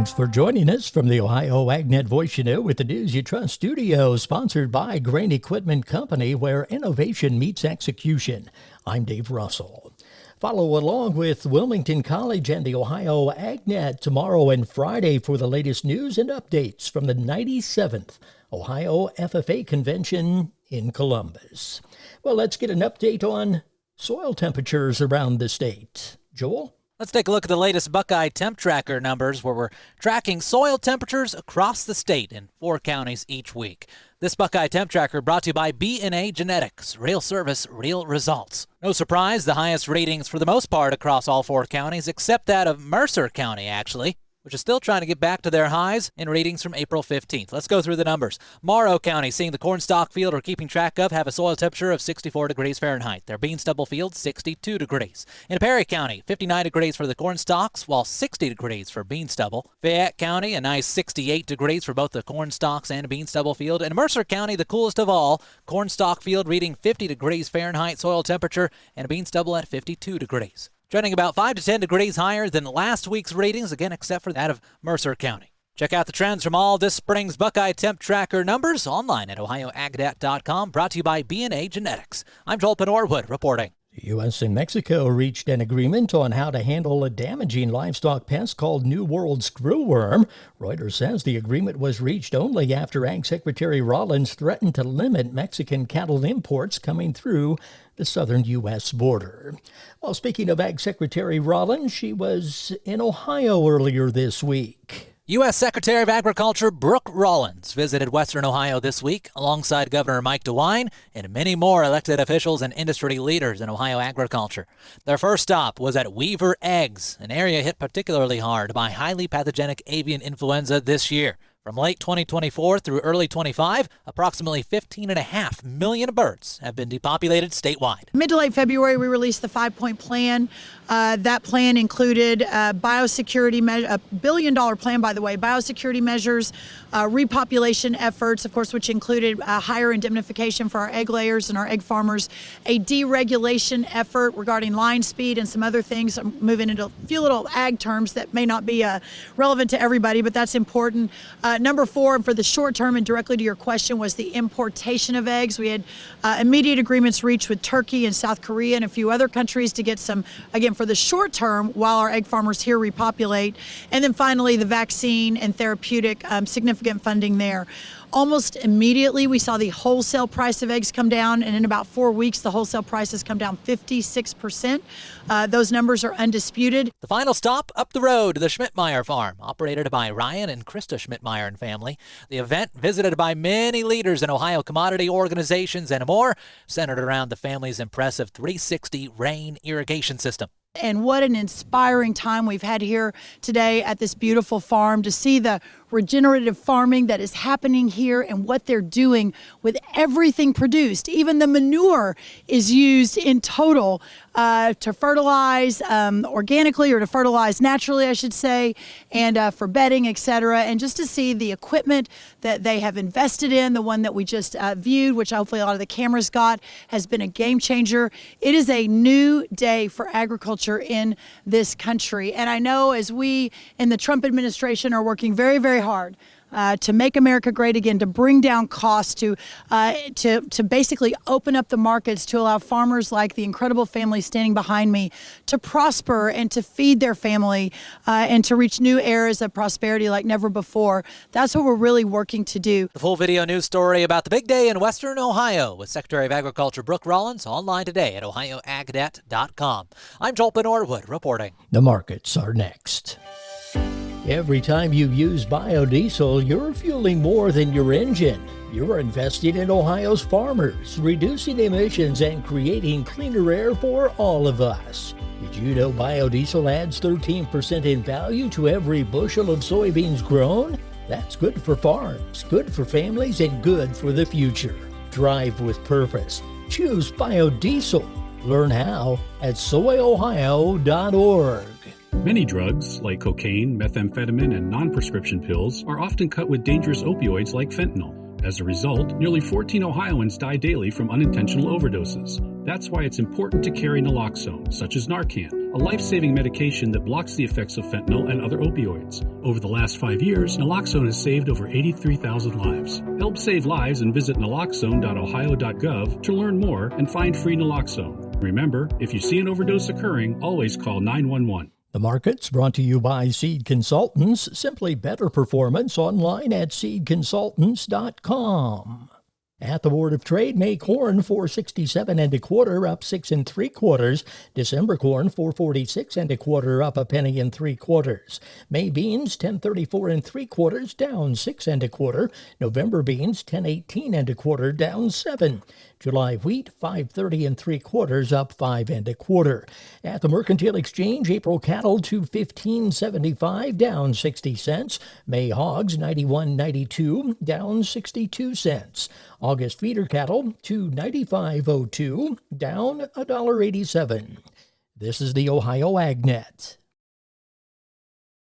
Thanks for joining us from the Ohio AgNet Voice with the News You Trust studio, sponsored by Grain Equipment Company, where innovation meets execution. I'm Dave Russell. Follow along with Wilmington College and the Ohio AgNet tomorrow and Friday for the latest news and updates from the 97th Ohio FFA Convention in Columbus. Well, let's get an update on soil temperatures around the state. Joel? Let's take a look at the latest Buckeye Temp Tracker numbers, where we're tracking soil temperatures across the state in 4 counties each week. This Buckeye Temp Tracker brought to you by B&A Genetics. Real service, real results. No surprise, the highest ratings for the most part across all 4 counties, except that of Mercer County, actually, which is still trying to get back to their highs in ratings from April 15th. Let's go through the numbers. Morrow County, seeing the corn stalk field we're keeping track of, have a soil temperature of 64 degrees Fahrenheit. Their bean stubble field, 62 degrees. In Perry County, 59 degrees for the corn stalks, while 60 degrees for bean stubble. Fayette County, a nice 68 degrees for both the corn stalks and bean stubble field. And Mercer County, the coolest of all, corn stalk field reading 50 degrees Fahrenheit soil temperature and bean stubble at 52 degrees. Trending about 5 to 10 degrees higher than last week's ratings, again except for that of Mercer County. Check out the trends from all this spring's Buckeye Temp Tracker numbers online at ohioagdat.com, brought to you by B&A Genetics. I'm Joel Norwood reporting. The U.S. and Mexico reached an agreement on how to handle a damaging livestock pest called New World screwworm. Reuters says the agreement was reached only after Ag Secretary Rollins threatened to limit Mexican cattle imports coming through the southern U.S. border. Well, speaking of Ag Secretary Rollins, she was in Ohio earlier this week. U.S. Secretary of Agriculture Brooke Rollins visited Western Ohio this week alongside Governor Mike DeWine and many more elected officials and industry leaders in Ohio agriculture. Their first stop was at Weaver Eggs, an area hit particularly hard by highly pathogenic avian influenza this year. From late 2024 through early 25, approximately 15.5 million birds have been depopulated statewide. Mid to late February, we released the 5-point plan. That plan included biosecurity, $1 billion plan, by the way, biosecurity measures, repopulation efforts, of course, which included higher indemnification for our egg layers and our egg farmers, a deregulation effort regarding line speed and some other things. I'm moving into a few little ag terms that may not be relevant to everybody, but that's important. Number 4, for the short term and directly to your question, was the importation of eggs. We had immediate agreements reached with Turkey and South Korea and a few other countries to get some, again, for the short term while our egg farmers here repopulate. And then finally, the vaccine and therapeutic, significant funding there. Almost immediately, we saw the wholesale price of eggs come down, and in about 4 weeks, the wholesale price has come down 56%. Those numbers are undisputed. The final stop up the road, the Schmidtmeyer Farm, operated by Ryan and Krista Schmidtmeyer and family. The event, visited by many leaders in Ohio commodity organizations and more, centered around the family's impressive 360 rain irrigation system. And what an inspiring time we've had here today at this beautiful farm to see the regenerative farming that is happening here and what they're doing with everything produced. Even the manure is used in total to fertilize organically, or to fertilize naturally, I should say, and for bedding, etc. And just to see the equipment that they have invested in, the one that we just viewed, which hopefully a lot of the cameras got, has been a game changer. It is a new day for agriculture in this country. And I know as we in the Trump administration are working very, very hard to make America great again, to bring down costs, to basically open up the markets to allow farmers like the incredible family standing behind me to prosper and to feed their family and to reach new eras of prosperity like never before. That's what we're really working to do. The full video news story about the big day in Western Ohio with Secretary of Agriculture Brooke Rollins online today at ohioagdat.com. I'm Joel Norwood reporting. The markets are next. Every time you use biodiesel, you're fueling more than your engine. You're investing in Ohio's farmers, reducing emissions and creating cleaner air for all of us. Did you know biodiesel adds 13% in value to every bushel of soybeans grown? That's good for farms, good for families, and good for the future. Drive with purpose. Choose biodiesel. Learn how at soyohio.org. Many drugs, like cocaine, methamphetamine, and non-prescription pills, are often cut with dangerous opioids like fentanyl. As a result, nearly 14 Ohioans die daily from unintentional overdoses. That's why it's important to carry naloxone, such as Narcan, a life-saving medication that blocks the effects of fentanyl and other opioids. Over the last 5 years, naloxone has saved over 83,000 lives. Help save lives and visit naloxone.ohio.gov to learn more and find free naloxone. Remember, if you see an overdose occurring, always call 911. The market's brought to you by Seed Consultants. Simply better performance online at seedconsultants.com. At the Board of Trade, May corn $4.67 1/4, up 6 3/4. December corn $4.46 1/4, up a penny and 3/4. May beans $10.34 3/4, down 6 1/4. November beans $10.18 1/4, down 7. July wheat $5.30 3/4, up 5 1/4. At the Mercantile Exchange, April cattle $215.75, down 60 cents. May hogs $91.92, down 62 cents. August feeder cattle $295.02, down $1.87. This is the Ohio AgNet.